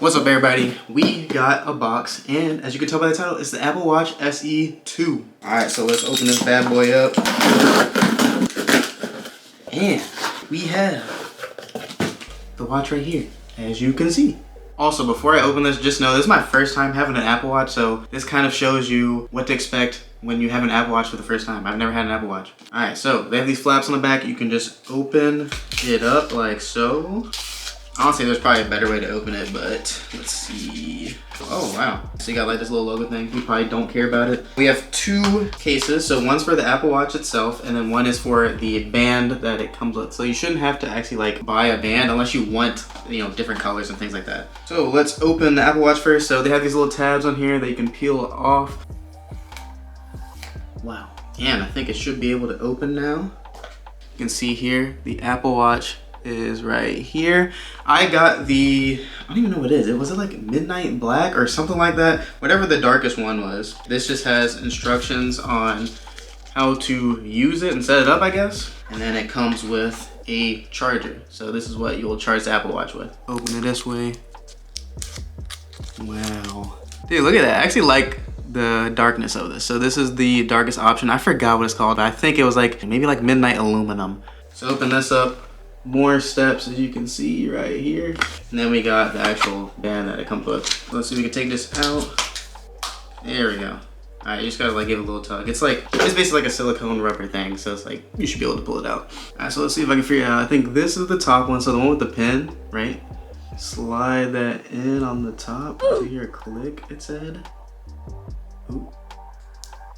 What's up, everybody? We got a box, and as you can tell by the title, it's the Apple Watch SE 2. Alright, so let's open this bad boy up. And we have the watch right here, as you can see. Also, before I open this, just know this is my first time having an Apple Watch, so this kind of shows you what to expect when you have an Apple Watch for the first time. I've never had an Apple Watch. Alright, so they have these flaps on the back. You can just open it up like so. Honestly, there's probably a better way to open it, but let's see. Oh, wow. So you got like this little logo thing. You probably don't care about it. We have two cases. So one's for the Apple Watch itself, and then one is for the band that it comes with. So you shouldn't have to actually like buy a band unless you want, you know, different colors and things like that. So let's open the Apple Watch first. So they have these little tabs on here that you can peel off. Wow. And I think it should be able to open now. You can see here, the Apple Watch is right here. I got the, I don't even know what it is. Was it like midnight black or something like that? Whatever the darkest one was. This just has instructions on how to use it and set it up, I guess. And then it comes with a charger. So this is what you'll charge the Apple Watch with. Open it this way. Wow. Dude, look at that. I actually like the darkness of this. So this is the darkest option. I forgot what it's called. I think it was like maybe like midnight aluminum. So open this up. More steps, as you can see right here. And then we got the actual band that it comes with. Let's see if we can take this out. There we go. Alright, you just gotta like give it a little tug. It's basically like a silicone rubber thing, so it's like, you should be able to pull it out. Alright, so let's see if I can figure it out. I think this is the top one, so the one with the pin, right? Slide that in on the top. To hear a click, it said. Ooh.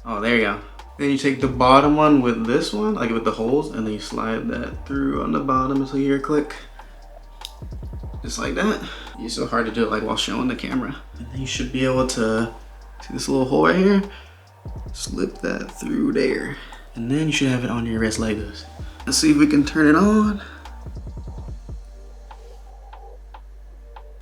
Oh, there you go. Then you take the bottom one with this one, like with the holes, and then you slide that through on the bottom until you hear a click. Just like that. It's so hard to do it like while showing the camera. And then you should be able to, see this little hole right here? Slip that through there. And then you should have it on your wrist like this. Let's see if we can turn it on.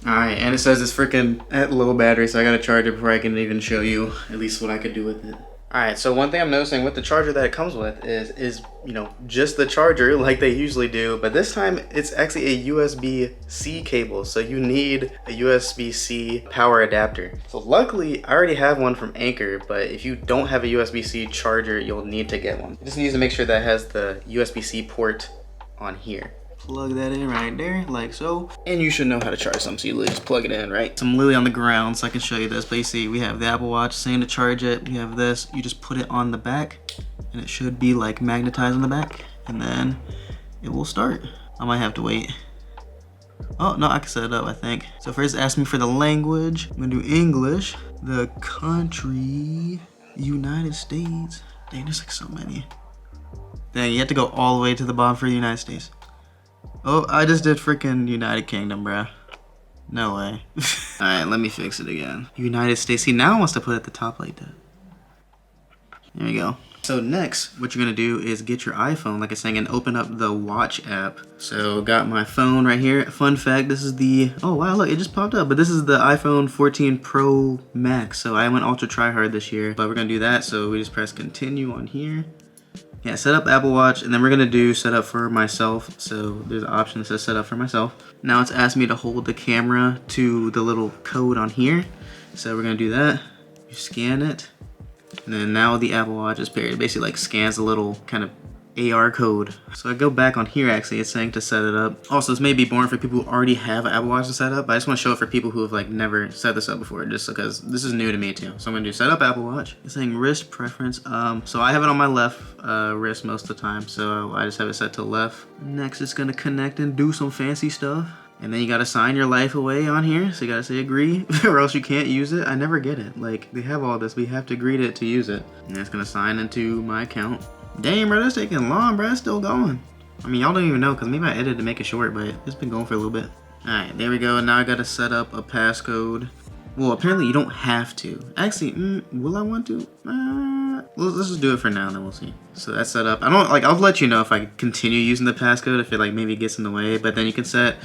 Alright, and it says it's freaking at low battery, so I gotta charge it before I can even show you at least what I could do with it. Alright, so one thing I'm noticing with the charger that it comes with is, you know, just the charger like they usually do, but this time it's actually a USB-C cable, so you need a USB-C power adapter. So luckily, I already have one from Anchor, but if you don't have a USB-C charger, you'll need to get one. You just need to make sure that it has the USB-C port on here. Plug that in right there, like so. And you should know how to charge something, so you just plug it in, right? So I'm literally on the ground, so I can show you this. But you see, we have the Apple Watch saying to charge it. We have this, you just put it on the back, and it should be like magnetized on the back, and then it will start. I might have to wait. Oh, no, I can set it up, I think. So first ask me for the language. I'm gonna do English. The country, United States. Dang, there's like so many. Dang, you have to go all the way to the bottom for the United States. Oh, I just did freaking United Kingdom, bruh. No way. Alright, let me fix it again. United States. See, now it wants to put it at the top like that. There we go. So next, what you're gonna do is get your iPhone, like I was saying, and open up the Watch app. So got my phone right here. Fun fact, this is the, oh wow, look, it just popped up. But this is the iPhone 14 Pro Max. So I went ultra tryhard this year, but we're gonna do that. So we just press continue on here. Yeah, set up Apple Watch, and then we're gonna do set up for myself. So there's an option that says set up for myself. Now it's asked me to hold the camera to the little code on here. So we're gonna do that. You scan it, and then now the Apple Watch is paired. It basically like scans a little kind of AR code. So I go back on here, actually, it's saying to set it up. Also, this may be boring for people who already have an Apple Watch to set up, but I just want to show it for people who have like never set this up before, just because this is new to me too. So I'm gonna do set up Apple Watch. It's saying wrist preference. So I have it on my left wrist most of the time, so I just have it set to left. Next, it's gonna connect and do some fancy stuff. And then you gotta sign your life away on here. So you gotta say agree or else you can't use it. I never get it. Like, they have all this, but you have to agree to use it. And it's gonna sign into my account. Damn, bro, that's taking long, bro. It's still going. I mean, y'all don't even know, because maybe I edited to make it short, but it's been going for a little bit. Alright, there we go. Now I gotta set up a passcode. Well, apparently you don't have to. Actually, will I want to? Let's just do it for now, and then we'll see. So that's set up. I'll let you know if I continue using the passcode, if it like maybe gets in the way, but then you can set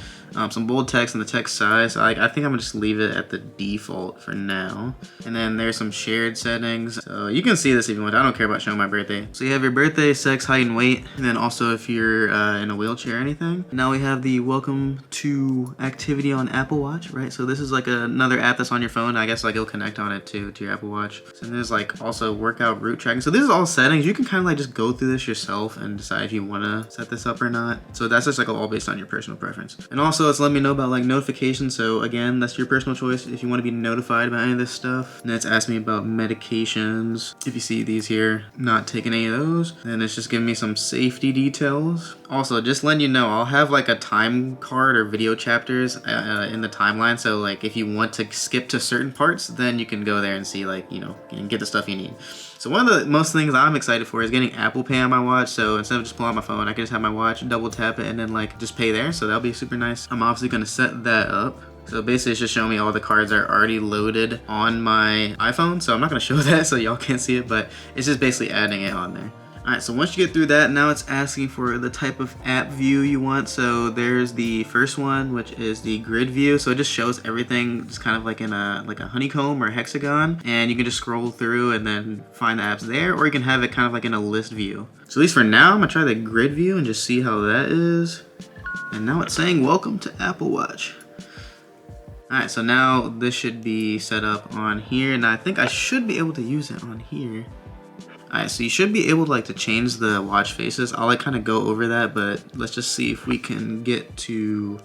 some bold text and the text size. I think I'm gonna just leave it at the default for now. And then there's some shared settings. So you can see this if you want. I don't care about showing my birthday. So you have your birthday, sex, height, and weight. And then also if you're in a wheelchair or anything. Now we have the welcome to activity on Apple Watch, right? So this is like another app that's on your phone. I guess like it'll connect on it too to your Apple Watch. So there's like also workout route tracking. So this is all settings. You can kind of like just go through this yourself and decide if you want to set this up or not. So that's just like all based on your personal preference. And also it's letting me know about like notifications. So again, that's your personal choice if you want to be notified about any of this stuff. And it's asking me about medications. If you see these here, not taking any of those. And it's just giving me some safety details. Also, just letting you know, I'll have like a time card or video chapters in the timeline. So like if you want to skip to certain parts, then you can go there and see like, you know, and get the stuff you need. So one of the most things I'm excited for is getting Apple Pay on my watch. So instead of just pulling out my phone, I can just have my watch, double tap it, and then like just pay there. So that'll be super nice. I'm obviously gonna set that up. So basically it's just showing me all the cards are already loaded on my iPhone. So I'm not gonna show that so y'all can't see it, but it's just basically adding it on there. Alright, so once you get through that, now it's asking for the type of app view you want. So there's the first one, which is the grid view. So it just shows everything just kind of like in a honeycomb or hexagon. And you can just scroll through and then find the apps there, or you can have it kind of like in a list view. So at least for now, I'm gonna try the grid view and just see how that is. And now it's saying, welcome to Apple Watch. Alright, so now this should be set up on here. And I think I should be able to use it on here. Alright, so you should be able to like to change the watch faces. I'll like kind of go over that, but let's just see if we can get to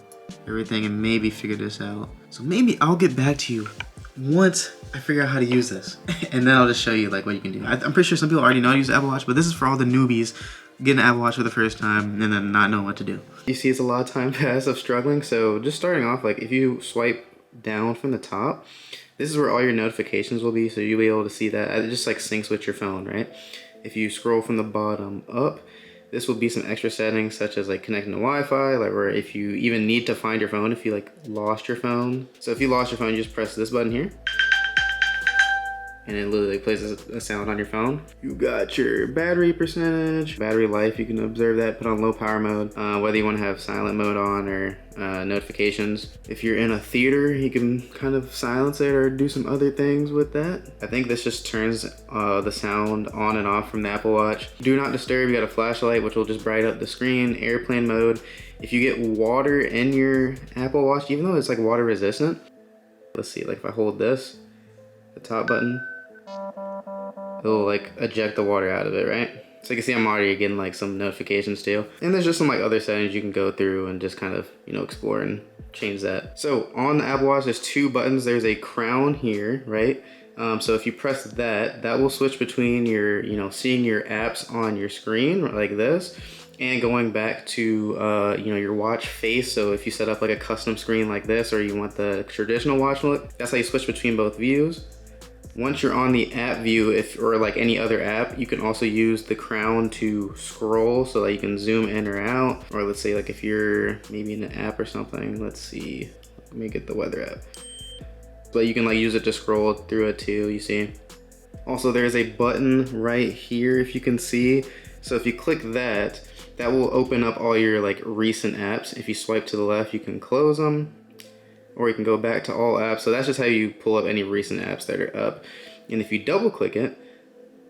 everything and maybe figure this out. So maybe I'll get back to you once I figure out how to use this. And then I'll just show you like what you can do. I'm pretty sure some people already know how to use the Apple Watch, but this is for all the newbies getting an Apple Watch for the first time and then not knowing what to do. You see it's a lot of time passed of struggling. So just starting off, like if you swipe down from the top, this is where all your notifications will be, so you'll be able to see that. It just like syncs with your phone, right? If you scroll from the bottom up, this will be some extra settings such as like connecting to Wi-Fi, like where if you even need to find your phone, if you like lost your phone. So if you lost your phone, you just press this button here. And it literally plays a sound on your phone. You got your battery percentage, battery life, you can observe that, put on low power mode, whether you want to have silent mode on or notifications. If you're in a theater, you can kind of silence it or do some other things with that. I think this just turns the sound on and off from the Apple Watch. Do not disturb, you got a flashlight which will just brighten up the screen, airplane mode. If you get water in your Apple Watch, even though it's like water resistant, let's see, like if I hold this, the top button, it'll like eject the water out of it, right? So you can see I'm already getting like some notifications too. And there's just some like other settings you can go through and just kind of, you know, explore and change that. So on the Apple Watch, there's two buttons. There's a crown here, right? So if you press that, that will switch between your, you know, seeing your apps on your screen like this and going back to, you know, your watch face. So if you set up like a custom screen like this, or you want the traditional watch look, that's how you switch between both views. Once you're on the app view, or like any other app, you can also use the crown to scroll so that you can zoom in or out. Or let's say like if you're maybe in an app or something, let's see, let me get the weather app. But you can like use it to scroll through it too, you see. Also there's a button right here if you can see. So if you click that, that will open up all your like recent apps. If you swipe to the left, you can close them, or you can go back to all apps. So that's just how you pull up any recent apps that are up. And if you double click it,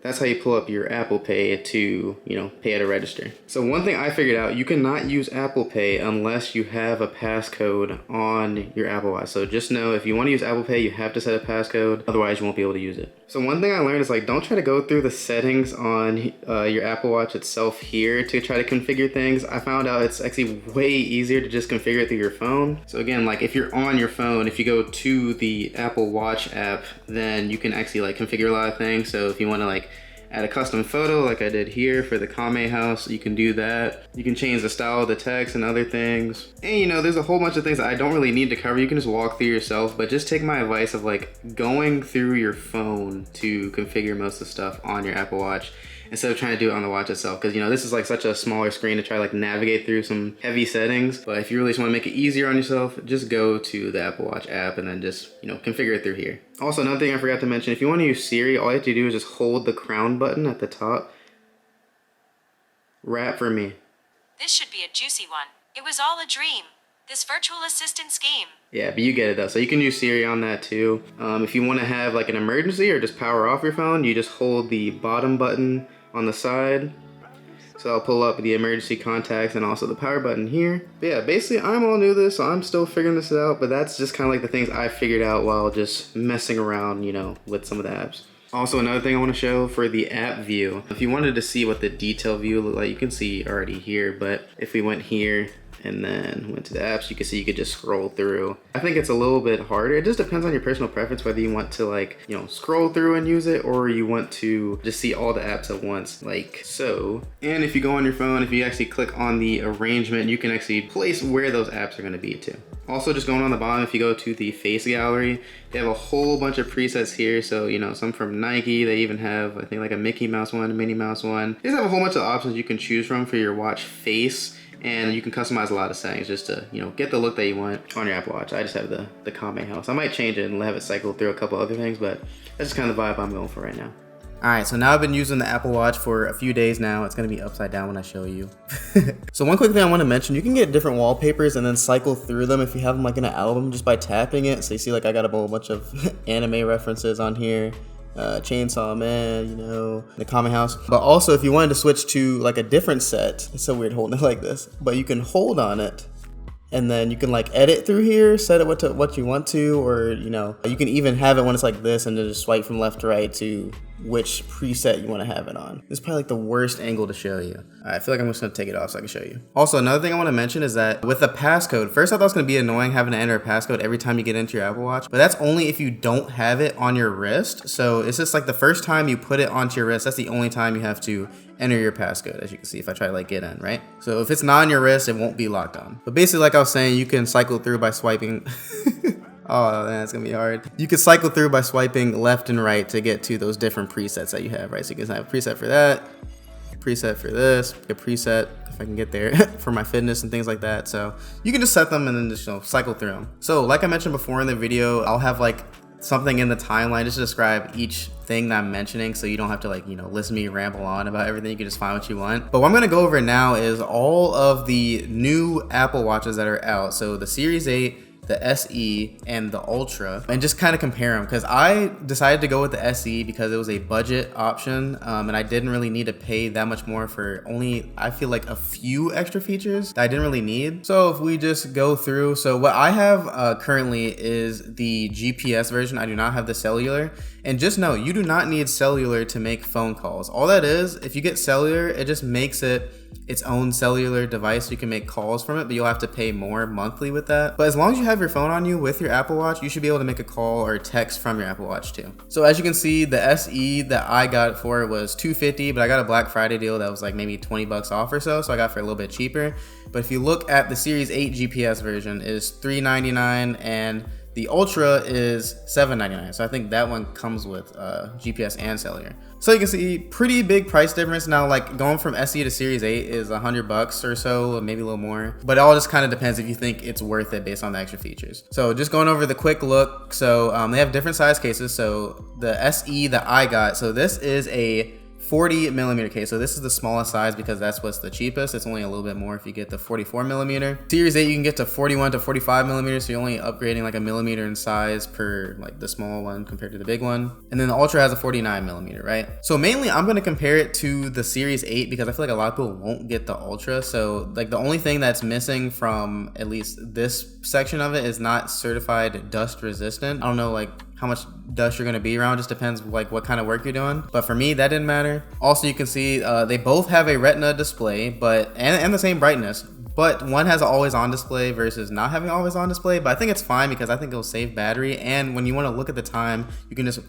that's how you pull up your Apple Pay to, you know, pay at a register. So one thing I figured out, you cannot use Apple Pay unless you have a passcode on your Apple Watch. So just know if you want to use Apple Pay, you have to set a passcode, otherwise you won't be able to use it. So one thing I learned is like, don't try to go through the settings on your Apple Watch itself here to try to configure things. I found out it's actually way easier to just configure it through your phone. So again, like if you're on your phone, if you go to the Apple Watch app, then you can actually like configure a lot of things. So if you want to like add a custom photo like I did here for the Kame house, you can do that. You can change the style of the text and other things. And you know, there's a whole bunch of things that I don't really need to cover. You can just walk through yourself, but just take my advice of like going through your phone to configure most of the stuff on your Apple Watch instead of trying to do it on the watch itself. Because you know, this is like such a smaller screen to try to like navigate through some heavy settings. But if you really just want to make it easier on yourself, just go to the Apple Watch app and then just, you know, configure it through here. Also, another thing I forgot to mention, if you want to use Siri, all you have to do is just hold the crown button at the top. Rap for me. This should be a juicy one. It was all a dream. this virtual assistant scheme. Yeah, but you get it though. So you can use Siri on that too. If you want to have like an emergency or just power off your phone, you just hold the bottom button on the side. So I'll pull up the emergency contacts and also the power button here. But yeah, basically I'm all new to this, so I'm still figuring this out, but that's just kind of like the things I figured out while just messing around, you know, with some of the apps. Also, another thing I want to show for the app view, if you wanted to see what the detail view looked like, you can see already here, but if we went here and then went to the apps, you can see you could just scroll through. I think it's a little bit harder. It just depends on your personal preference, whether you want to like, you know, scroll through and use it, or you want to just see all the apps at once, like so. And if you go on your phone, if you actually click on the arrangement, you can actually place where those apps are gonna be too. Also, just going on the bottom, if you go to the face gallery, they have a whole bunch of presets here. So, you know, some from Nike, they even have, I think, like a Mickey Mouse one, a Minnie Mouse one. They just have a whole bunch of options you can choose from for your watch face. And you can customize a lot of settings just to, you know, get the look that you want on your Apple Watch. I just have the Kame House. I might change it and have it cycle through a couple other things, but that's just kind of the vibe I'm going for right now. All right, so now I've been using the Apple Watch for a few days now. It's gonna be upside down when I show you. So one quick thing I wanna mention, you can get different wallpapers and then cycle through them if you have them like in an album just by tapping it. So you see like I got a whole bunch of anime references on here. Chainsaw Man, you know, the Kame House. But also if you wanted to switch to like a different set, it's so weird holding it like this, but you can hold on it and then you can like edit through here, set it what you want to, or you know, you can even have it when it's like this and then just swipe from left to right to which preset you want to have it on. This is probably like the worst angle to show you. I feel like I'm just gonna take it off so I can show you. Also, another thing I want to mention is that with the passcode, first I thought it was gonna be annoying having to enter a passcode every time you get into your Apple Watch, but that's only if you don't have it on your wrist. So it's just like the first time you put it onto your wrist, that's the only time you have to enter your passcode, as you can see if I try to like get in, right? So if it's not on your wrist, it won't be locked on. But basically, like I was saying, you can cycle through by swiping. Oh man, it's gonna be hard. You can cycle through by swiping left and right to get to those different presets that you have, right? So you can have a preset for that, a preset for this, a preset, if I can get there, for my fitness and things like that. So you can just set them and then just, you know, cycle through them. So like I mentioned before in the video, I'll have like something in the timeline just to describe each thing that I'm mentioning, so you don't have to like, you know, listen to me ramble on about everything. You can just find what you want. But what I'm gonna go over now is all of the new Apple Watches that are out. So the Series 8, the SE, and the Ultra, and just kind of compare them, because I decided to go with the SE because it was a budget option, and I didn't really need to pay that much more for only, I feel like, a few extra features that I didn't really need. So if we just go through, so what I have currently is the GPS version. I do not have the cellular, and just know you do not need cellular to make phone calls. All that is, if you get cellular, it just makes it its own cellular device. You can make calls from it, but you'll have to pay more monthly with that. But as long as you have your phone on you with your Apple Watch, you should be able to make a call or text from your Apple Watch too. So as you can see, the SE that I got for it was $250, but I got a Black Friday deal that was like maybe 20 bucks off or so, I got it for a little bit cheaper. But if you look at the Series 8 GPS version, is $399, and the Ultra is $799. So I think that one comes with GPS and cellular. So you can see pretty big price difference. Now, like going from SE to Series 8 is $100 or so, maybe a little more. But it all just kind of depends if you think it's worth it based on the extra features. So just going over the quick look. So they have different size cases. So the SE that I got, so this is a 40 millimeter case. So this is the smallest size because that's what's the cheapest. It's only a little bit more if you get the 44 millimeter. Series 8, you can get to 41 to 45 millimeters. So you're only upgrading like a millimeter in size per like the small one compared to the big one. And then the Ultra has a 49 millimeter, right? So mainly I'm going to compare it to the Series 8 because I feel like a lot of people won't get the Ultra. So like the only thing that's missing from at least this section of it is not certified dust resistant. I don't know like how much dust you're going to be around, just depends like what kind of work you're doing, but for me that didn't matter. Also, you can see they both have a Retina display, but and the same brightness, but one has an always on display versus not having always on display. But I think it's fine because I think it'll save battery, and when you want to look at the time, you can just,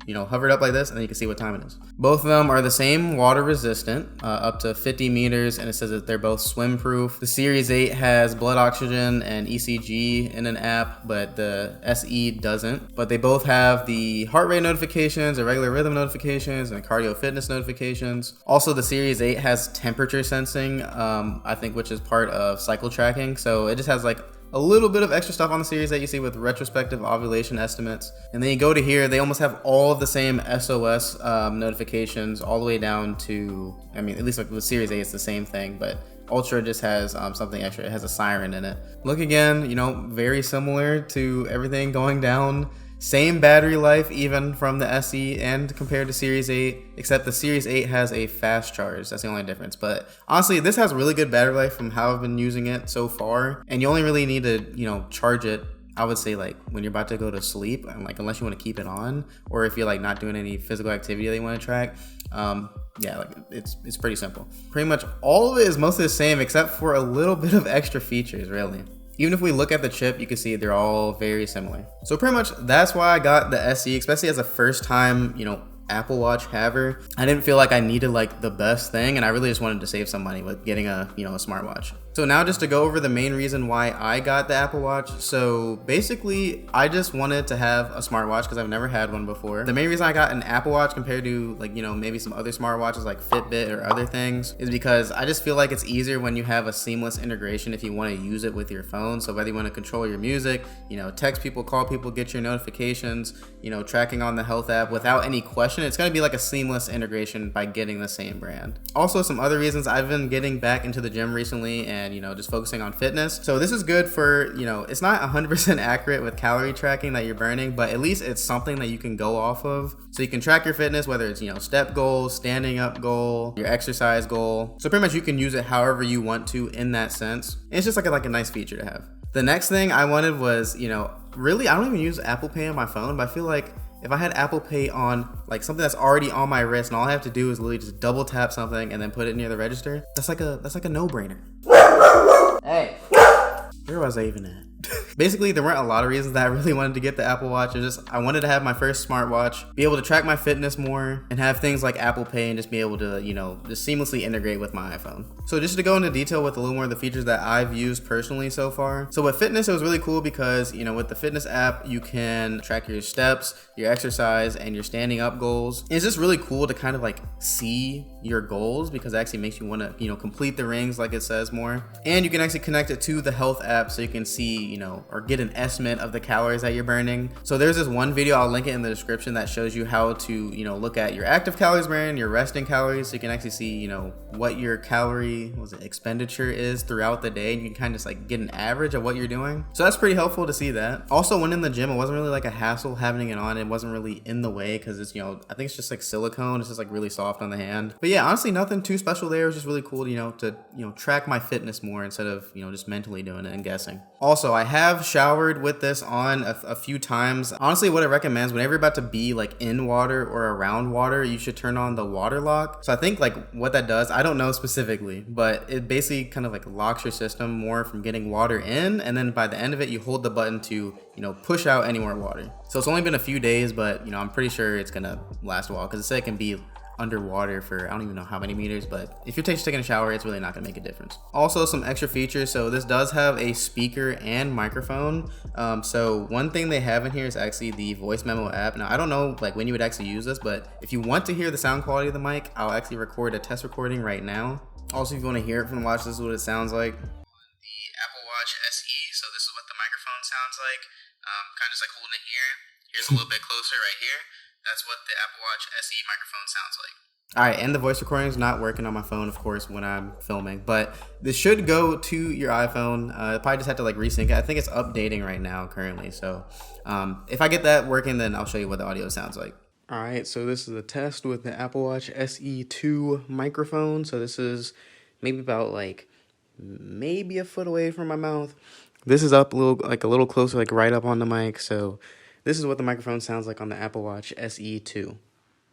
you know, hover it up like this and then you can see what time it is. Both of them are the same water resistant, up to 50 meters, and it says that they're both swim proof. The Series 8 has blood oxygen and ECG in an app, but the SE doesn't. But they both have the heart rate notifications, irregular rhythm notifications, and cardio fitness notifications. Also, the Series 8 has temperature sensing, I think, which is part of cycle tracking. So it just has like a little bit of extra stuff on the Series that you see with retrospective ovulation estimates. And then you go to here, they almost have all of the same SOS notifications all the way down to, I mean, at least like with Series 8, it's the same thing, but Ultra just has something extra. It has a siren in it. Look again, you know, very similar to everything going down. Same battery life even from the SE and compared to Series 8, except the Series 8 has a fast charge. That's the only difference. But honestly, this has really good battery life from how I've been using it so far. And you only really need to, you know, charge it, I would say, like when you're about to go to sleep, and like unless you want to keep it on, or if you're like not doing any physical activity that you want to track. Yeah, like it's pretty simple. Pretty much all of it is mostly the same except for a little bit of extra features, really. Even if we look at the chip, you can see they're all very similar. So pretty much that's why I got the SE, especially as a first time, you know, Apple Watch haver. I didn't feel like I needed like the best thing, and I really just wanted to save some money with getting a, you know, a smartwatch. So now just to go over the main reason why I got the Apple Watch. So basically I just wanted to have a smartwatch because I've never had one before. The main reason I got an Apple Watch compared to like, you know, maybe some other smartwatches like Fitbit or other things is because I just feel like it's easier when you have a seamless integration if you want to use it with your phone. So whether you want to control your music, you know, text people, call people, get your notifications, you know, tracking on the health app without any question, it's going to be like a seamless integration by getting the same brand. Also, some other reasons, I've been getting back into the gym recently and, you know, just focusing on fitness. So this is good for, you know, it's not 100% accurate with calorie tracking that you're burning, but at least it's something that you can go off of. So you can track your fitness, whether it's, you know, step goals, standing up goal, your exercise goal. So pretty much you can use it however you want to in that sense. And it's just like a nice feature to have. The next thing I wanted was, you know, really, I don't even use Apple Pay on my phone, but I feel like if I had Apple Pay on like something that's already on my wrist and all I have to do is literally just double tap something and then put it near the register, that's like a no-brainer. Hey, where was I even at? Basically, there weren't a lot of reasons that I really wanted to get the Apple Watch. It's just I wanted to have my first smartwatch, be able to track my fitness more, and have things like Apple Pay and just be able to, you know, just seamlessly integrate with my iPhone. So just to go into detail with a little more of the features that I've used personally so far. So with fitness, it was really cool because, you know, with the fitness app, you can track your steps, your exercise, and your standing up goals. And it's just really cool to kind of like see your goals because it actually makes you want to, you know, complete the rings like it says more. And you can actually connect it to the health app so you can see, you know, or get an estimate of the calories that you're burning. So there's this one video, I'll link it in the description, that shows you how to, you know, look at your active calories burned, your resting calories, so you can actually see, you know, what your calorie expenditure is throughout the day, and you can kind of just like get an average of what you're doing. So that's pretty helpful to see that. Also, when in the gym, it wasn't really like a hassle having it on. It wasn't really in the way because it's, you know, I think it's just like silicone. It's just like really soft on the hand. But yeah, honestly, nothing too special there. It was just really cool, you know, to, you know, track my fitness more instead of, you know, just mentally doing it and guessing. Also, I have showered with this on a few times. Honestly, what it recommends whenever you're about to be like in water or around water, you should turn on the water lock. So I think like what that does, I don't know specifically, but it basically kind of like locks your system more from getting water in, and then by the end of it, you hold the button to, you know, push out any more water. So it's only been a few days, but, you know, I'm pretty sure it's gonna last a while because it said it can be underwater for I don't even know how many meters, but if you're taking a shower, it's really not gonna make a difference. Also, some extra features. So this does have a speaker and microphone. So one thing they have in here is actually the voice memo app. Now I don't know like when you would actually use this, but if you want to hear the sound quality of the mic, I'll actually record a test recording right now. Also, if you want to hear it from the watch, this is what it sounds like. The Apple Watch SE. So this is what the microphone sounds like. Kind of just like holding it here. Here's a little bit closer right here. That's what the Apple Watch SE microphone sounds like. All right, and the voice recording is not working on my phone, of course, when I'm filming, but this should go to your iPhone. Probably just have to like resync it. I think it's updating right now currently. So if I get that working, then I'll show you what the audio sounds like. All right, so this is a test with the Apple Watch SE2 microphone. So this is maybe about like maybe a foot away from my mouth. This is up a little closer, like right up on the mic. So this is what the microphone sounds like on the Apple Watch SE2.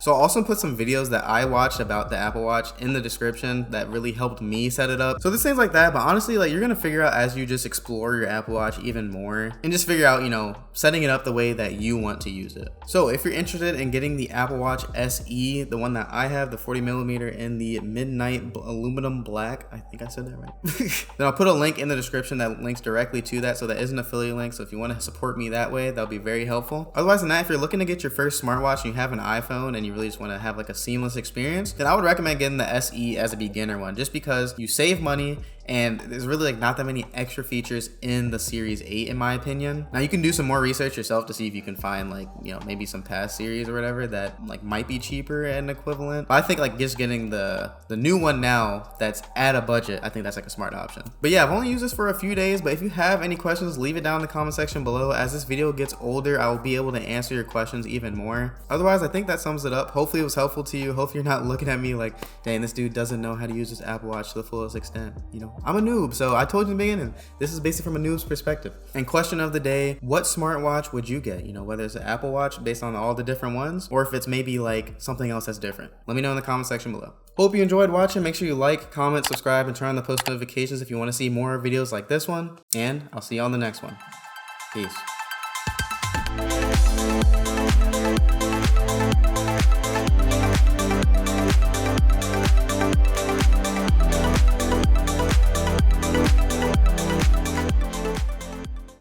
So I'll also put some videos that I watched about the Apple Watch in the description that really helped me set it up. So this things like that, but honestly, like you're gonna figure out as you just explore your Apple Watch even more and just figure out, you know, setting it up the way that you want to use it. So if you're interested in getting the Apple Watch SE, the one that I have, the 40mm in the midnight aluminum black, I think I said that right. Then I'll put a link in the description that links directly to that. So that is an affiliate link. So if you want to support me that way, that'll be very helpful. Otherwise than that, if you're looking to get your first smartwatch and you have an iPhone and you really just want to have like a seamless experience, then I would recommend getting the SE as a beginner one, just because you save money And there's really like not that many extra features in the Series 8 in my opinion. Now you can do some more research yourself to see if you can find like, you know, maybe some past series or whatever that like might be cheaper and equivalent. But I think like just getting the new one now that's at a budget, I think that's like a smart option. But yeah, I've only used this for a few days, but if you have any questions, leave it down in the comment section below. As this video gets older, I will be able to answer your questions even more. Otherwise, I think that sums it up. Hopefully it was helpful to you. Hopefully you're not looking at me like, dang, this dude doesn't know how to use this Apple Watch to the fullest extent. You know, I'm a noob, so I told you in the beginning, this is basically from a noob's perspective. And question of the day, what smartwatch would you get? You know, whether it's an Apple Watch based on all the different ones, or if it's maybe like something else that's different. Let me know in the comment section below. Hope you enjoyed watching. Make sure you like, comment, subscribe, and turn on the post notifications if you want to see more videos like this one. And I'll see you on the next one. Peace.